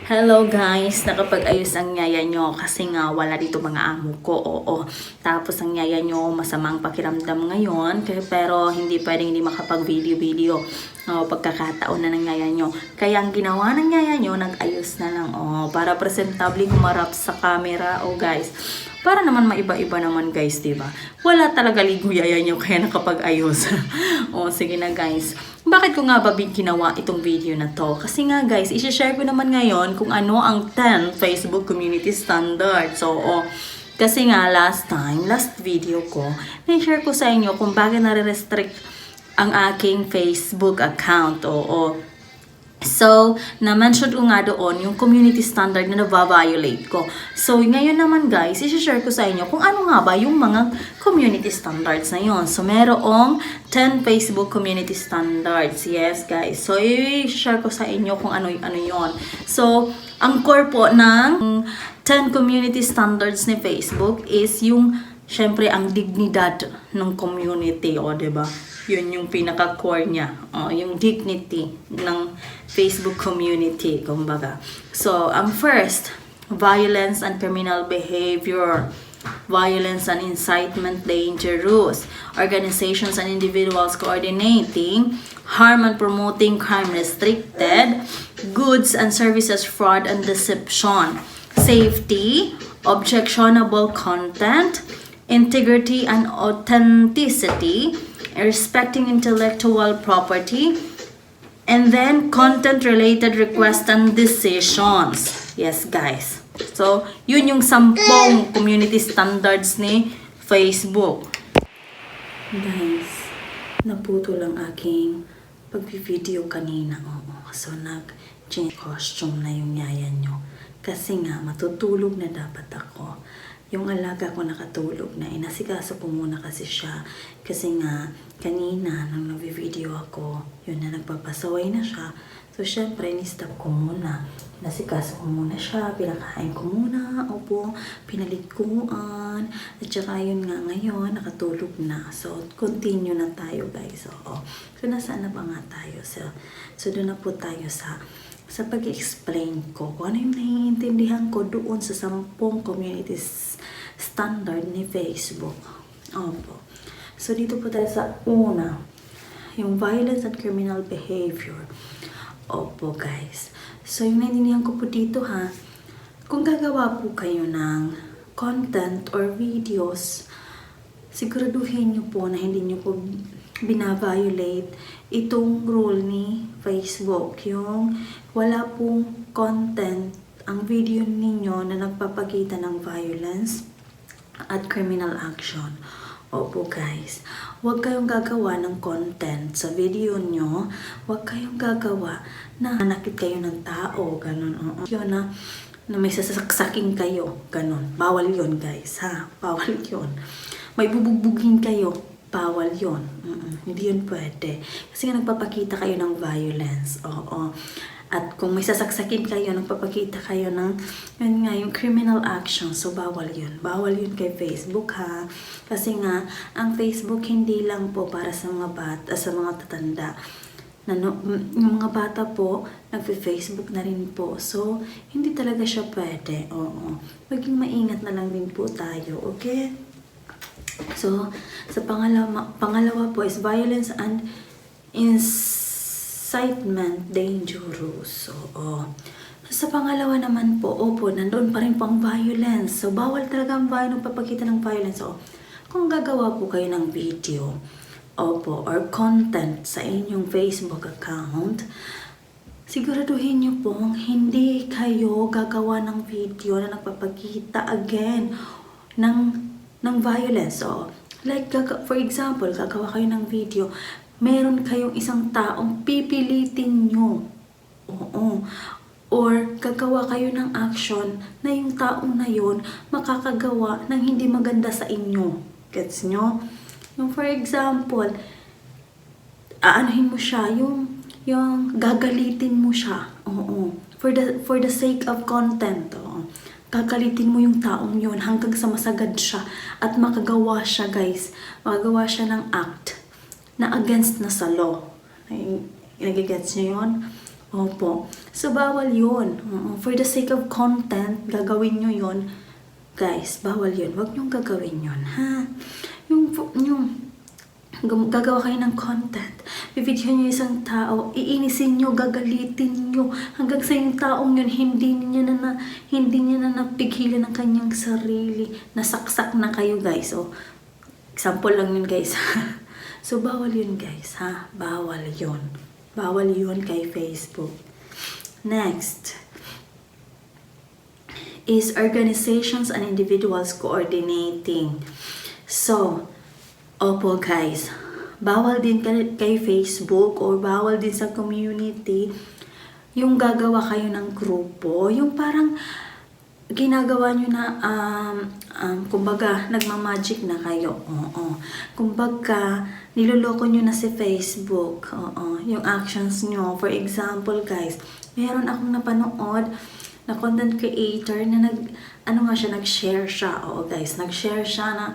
Hello guys, nakapag-ayos ang yaya nyo kasi nga wala dito mga amo ko, oo. Tapos ang yaya nyo masamang pakiramdam ngayon, pero hindi pwedeng hindi makapag-video-video. Pagkakataon na ng yaya nyo. Kaya ang ginawa ng yaya nyo, nag-ayos na lang, para presentable humarap sa camera, guys. Para naman maiba-iba naman guys, diba? Wala talaga ligo yaya nyo kaya nakapag-ayos. Sige na guys. Bakit ko nga ba ginawa itong video na to? Kasi nga guys, isi-share ko naman ngayon kung ano ang 10 Facebook Community Standards. Kasi nga last video ko, na-share ko sa inyo kung bakit nare-restrict ang aking Facebook account. So, na-mention ko nga doon yung community standard na na-violate ko. So, ngayon naman guys, isi-share ko sa inyo kung ano nga ba yung mga community standards na yon. So, merong 10 Facebook community standards. Yes guys. So, i-share ko sa inyo kung ano yon. So, ang core po ng 10 community standards ni Facebook is yung, syempre, ang dignidad ng community. Diba? Yun yung pinaka-core niya. Yung dignity ng Facebook community, kumbaga. So, ang first, violence and criminal behavior. Violence and incitement dangerous. Organizations and individuals coordinating harm and promoting crime restricted. Goods and services fraud and deception. Safety, objectionable content, integrity and authenticity, respecting intellectual property, and then content-related requests and decisions. Yes, guys. So, yun yung 10 community standards ni Facebook. Guys, naputo lang aking pag-video kanina. So, nag-change costume na yung yaya nyo. Kasi nga, matutulog na dapat ako. Yung alaga ko nakatulog na, inasikaso ko muna kasi siya. Kasi nga, kanina, nang nag-video ako, yun na nagpapasaway na siya. So, syempre, ni-stop ko muna. Nasikaso ko muna siya, pinakain ko muna, pinalikuan. At saka yun nga ngayon, nakatulog na. So, continue na tayo guys. So, nasaan na ba nga tayo? So doon na po tayo sa pag-explain ko kung ano yung naiintindihan ko doon sa 10 communities standard ni Facebook. So, dito po tayo sa una, yung violence and criminal behavior. Guys. So, yung naiintindihan ko po dito kung gagawa po kayo ng content or videos, siguraduhin nyo po na hindi nyo po binaviolate itong rule ni Facebook. Yung wala pong content ang video ninyo na nagpapakita ng violence at criminal action. Guys, huwag kayong gagawa ng content sa video nyo. Huwag kayong gagawa na nakit kayo ng tao, ganun. Yun na may sasaksaking kayo, ganun. Bawal yun guys, bawal yun. May bubugbugin kayo, bawal yun. Hindi yun pwede. Kasi nga nagpapakita kayo ng violence. At kung may sasaksakin kayo, nagpapakita kayo ng, yun nga, yung criminal action. So, bawal yun. Bawal yun kay Facebook, Kasi nga, ang Facebook hindi lang po para sa mga bata, sa mga tatanda. Yung mga bata po, nagpe-Facebook na rin po. So, hindi talaga siya pwede. Maging maingat na lang din po tayo, okay? So, sa pangalawa po is violence and incitement dangerous. Sa pangalawa naman po, nandoon pa rin pang violence. So, bawal talaga ang pagpapakita ng violence. Kung gagawa po kayo ng video, or content sa inyong Facebook account, siguraduhin nyo pong hindi kayo gagawa ng video na nagpapakita again ng violence. Like, for example, gagawa kayo ng video, meron kayong isang taong pipilitin nyo. Or gagawa kayo ng action na yung taong na yun makakagawa ng hindi maganda sa inyo. Gets nyo? Yung for example, aanuhin mo siya, yung gagalitin mo siya. For the sake of content. Gagalitin mo yung taong yun hanggang sa masagad siya at makagawa siya guys. Makagawa siya ng act na against na sa law. Nagigets nyo yun? Opo. So, bawal yun. For the sake of content, gagawin nyo yun. Guys, bawal yun. Huwag nyong gagawin yun, ha? Gagawa kayo ng content. Bibidyohan nyo isang tao, iinisin nyo, gagalitin nyo. Hanggang sa yung taong yun, hindi niya na napigilan ang kanyang sarili. Nasaksak na kayo, guys. O, example lang yun, guys. So, bawal yun, guys, ha? Bawal yun. Bawal yun kay Facebook. Next is organizations and individuals coordinating. So, opo guys, bawal din kay Facebook or bawal din sa community yung gagawa kayo ng grupo, yung parang ginagawa nyo na, kumbaga, nagmamagic na kayo. Oo. Kumbaga, niloloko nyo na si Facebook. Oo. Yung actions nyo. For example, guys, meron akong napanood na content creator na nag-share siya. Oo, guys, nag-share siya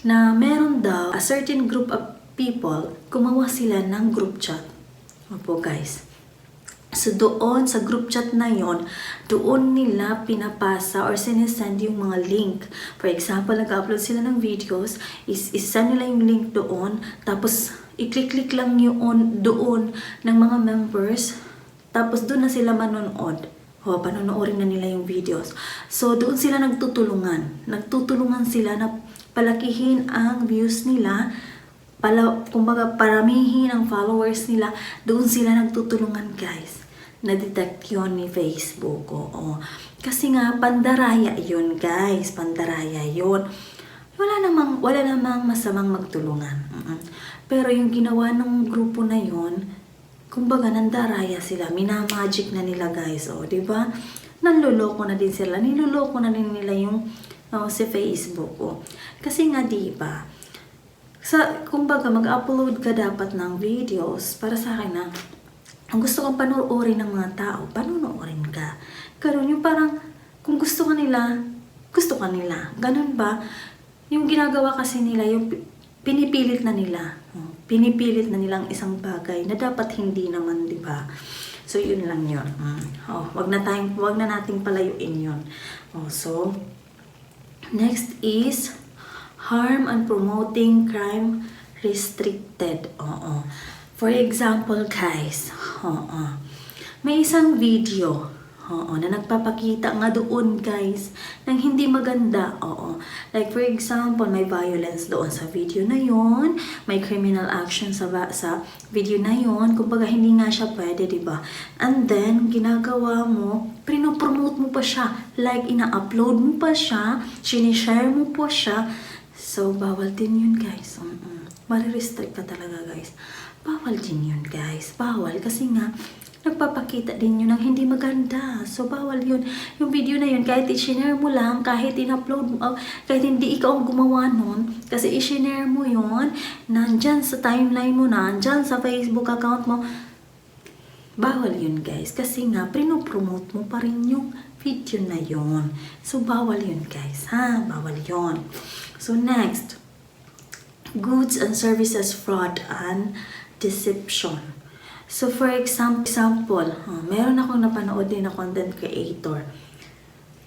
na meron daw a certain group of people, gumawa sila ng group chat. Opo, guys. So, doon sa group chat na yon, doon nila pinapasa or sinesend yung mga link. For example, nag-upload sila ng videos, is-send nila yung link doon, tapos i-click-click lang yun doon ng mga members, tapos doon na sila manonood. Panonoorin na nila yung videos. So, doon sila nagtutulungan. Nagtutulungan sila na palakihin ang views nila, kumbaga paramihin ang followers nila. Doon sila nagtutulungan, guys. Na-detect yun ni Facebook. Oo. Kasi nga, pandaraya yun, guys. Pandaraya yun. Wala namang masamang magtulungan. Pero yung ginawa ng grupo na yun, kumbaga nandaraya sila, minamagic na nila, guys. O, diba? Nanloloko na din sila. Niloloko na din nila yung si Facebook. O. Kasi nga, diba? Kumbaga, mag-upload ka dapat ng videos para sa akin na ang gusto kang panoorin ng mga tao, panoorin ka. Karon yung parang, kung gusto ka nila. Ganun ba? Yung ginagawa kasi nila, yung pinipilit na nila. Pinipilit na nilang isang bagay na dapat hindi naman, di ba? So, yun lang yun. Wag na nating palayuin yun. So, next is harm and promoting crime restricted. For example, guys, may isang video na nagpapakita nga doon, guys, ng hindi maganda. Like, for example, may violence doon sa video na yon, may criminal action sa video na yon. Kumbaga, hindi nga siya pwede, diba? And then, ginagawa mo, pinopromote mo pa siya. Like, ina-upload mo pa siya, sinishare mo pa siya. So, bawal din yun, guys. Marirestrict ka talaga, guys. Bawal din yun, guys. Bawal kasi nga, nagpapakita din yun ng hindi maganda. So, bawal yun. Yung video na yun, kahit i-share mo lang, kahit in-upload mo, kahit hindi ikaw ang gumawa nun, kasi i-share mo yun, nandyan sa timeline mo, nandyan sa Facebook account mo, bawal yun, guys. Kasi nga, pinopromote mo pa rin yung video na yun. So, bawal yun, guys. Bawal yun. So, next, goods and services fraud and deception. So, for example, meron akong napanood din na content creator.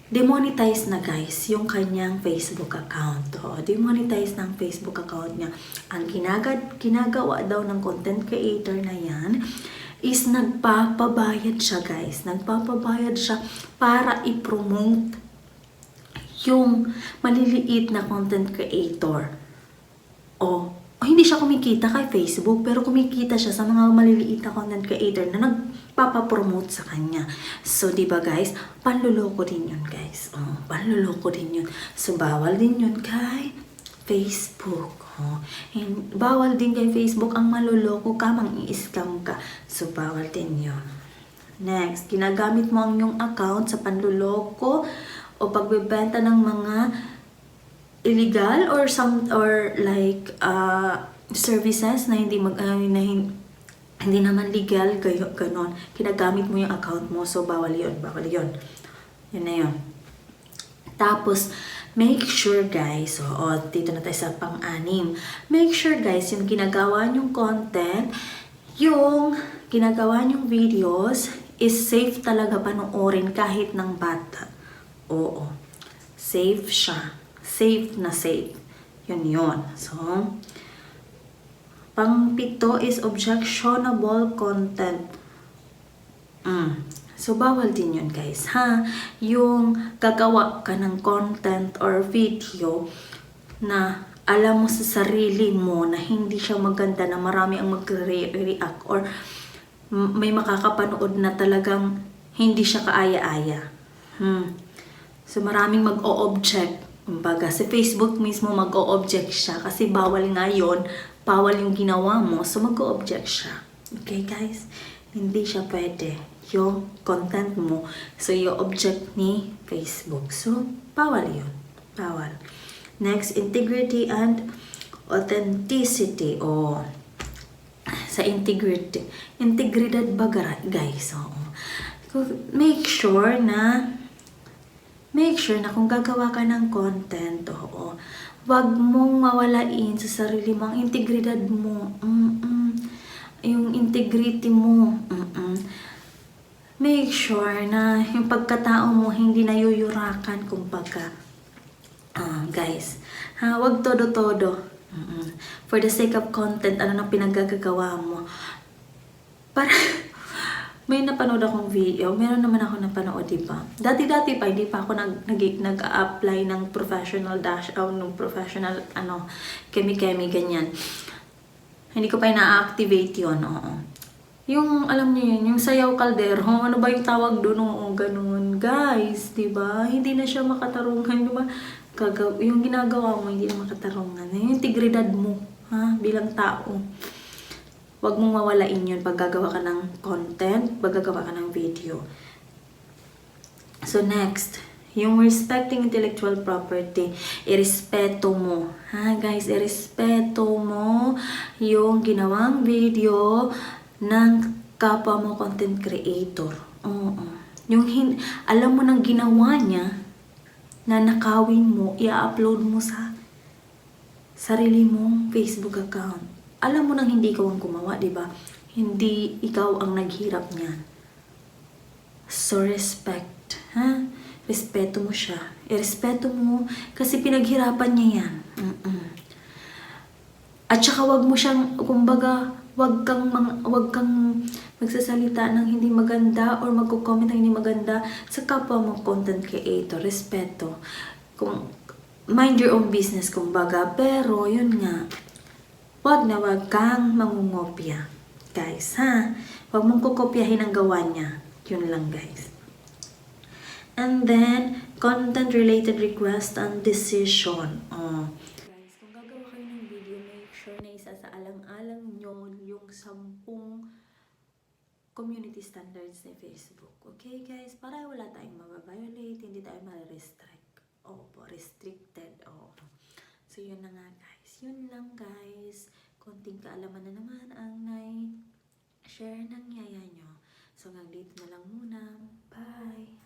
Demonetize na, guys, yung kanyang Facebook account. Demonetize ng Facebook account niya. Ang ginagawa daw ng content creator na yan is nagpapabayad siya, guys. Nagpapabayad siya para i-promote yung maliliit na content creator. Hindi siya kumikita kay Facebook, pero kumikita siya sa mga maliliit na content creator na nagpapapromote sa kanya. So, diba, guys? Panluloko din yun, guys. Panluloko din yun. So, bawal din yun kay Facebook. Bawal din kay Facebook ang maluloko ka, mang-i-scam ka. So, bawal din yun. Next, ginagamit mo ang iyong account sa panluloko o pagbebenta ng mga illegal or like services na hindi naman legal, ganon. Kinagamit mo yung account mo, so bawal yun. Yun na yun. Tapos, make sure, guys, dito na tayo sa pang-anim. Make sure, guys, yung ginagawa nyong content, yung ginagawa niyong videos is safe talaga panoorin kahit ng bata. Oo. Safe siya. Safe na safe. Yun. So, pang-pito is objectionable content. So, bawal din yun, guys, ha? Yung gagawa ka ng content or video na alam mo sa sarili mo na hindi siya maganda, na marami ang mag-react or may makakapanood na talagang hindi siya kaaya-aya. So, maraming mag-o-object. Kumbaga, sa Facebook mismo mag-o-object siya kasi bawal nga yun. Bawal yung ginawa mo, so mag-o-object siya. Okay, guys? Hindi siya pwede yung content mo. So, yung object ni Facebook. So, bawal yun. Bawal. Next, integrity and authenticity. Sa integrity. Integridad ba, guys? Make sure na kung gagawa ka ng content, wag mong mawalain sa sarili mo ang integridad mo. Yung integrity mo. Make sure na yung pagkatao mo hindi nayuyurakan, kumbaga. Guys, wag todo-todo. For the sake of content, ano nang pinagagagawa mo? Para may napanood akong video, meron naman ako napanood, diba? Dati-dati pa, hindi pa ako nag-apply ng professional ng professional, kemi-kemi, ganyan. Hindi ko pa na-activate yun, Yung, alam niyo yun, yung sayaw kaldero, ano ba yung tawag doon? Ganun, guys, diba? Hindi na siya makatarungan, diba? Yung ginagawa mo, hindi na makatarungan. Yung integridad mo, bilang tao. Huwag mong mawalain yun pag gagawa ka ng content, pag gagawa ka ng video. So next, yung respecting intellectual property, irespeto mo. Guys, irespeto mo yung ginawang video ng kapwa mo content creator. Yung alam mo nang ginawa niya, na nakawin mo, i-upload mo sa sarili mong Facebook account. Alam mo nang hindi ikaw ang gumawa, diba? Hindi ikaw ang naghirap niyan. So, respect. Respeto mo siya. Irespeto mo kasi pinaghirapan niya yan. At saka wag mo siyang, kumbaga, wag kang magsasalita ng hindi maganda or magko-comment ng hindi maganda sa kapwa mo content creator. Respeto. Mind your own business, kumbaga. Pero, yun nga, wag kang mangungopya. Guys, wag mong kukopyahin ang gawa niya. Yun lang, guys. And then, content-related request and decision. Guys, kung gagawa kayo ng video, make sure na isa sa alang-alang nyo yung 10 community standards ni Facebook. Okay, guys? Para wala tayong mababiolate, hindi tayo ma-restrict. Restricted. So, yun na nga, guys. Yun lang, guys. Konting kaalaman na naman ang share ng yaya nyo. So, hanggang dito na lang muna. Bye!